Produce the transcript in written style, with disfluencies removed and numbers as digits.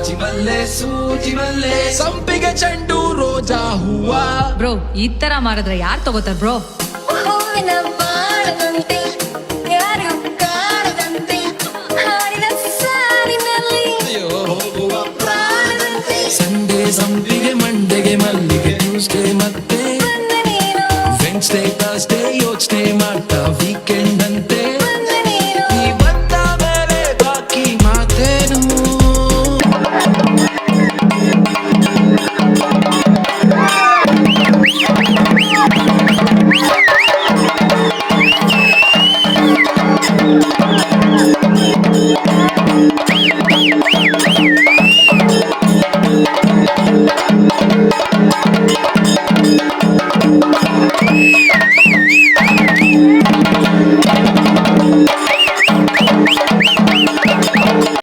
ಜಾಜಿ ಮಲ್ಲೆ ಸೂಜಿ ಮಲ್ಲೆ ಸಂಪಿಗೆ ಚೆಂಡು ರೋಜಾ ಹೂವ. ಬ್ರೋ ಈ ತರ ಮಾರಿದ್ರೆ ಯಾರ್ ತಗೋತಾರ ಬ್ರೋ? ಹೂವಿನ ಬಾಳದಂತೆ ಯಾರು ಕಾಣದಂತೆ ಹಾಡಿನ ಸಾಲಿನಲ್ಲಿ ಹೋಗುವ ಪ್ರಾಣದಂತೆ ಸಂಡೆ ಸಂಪಿ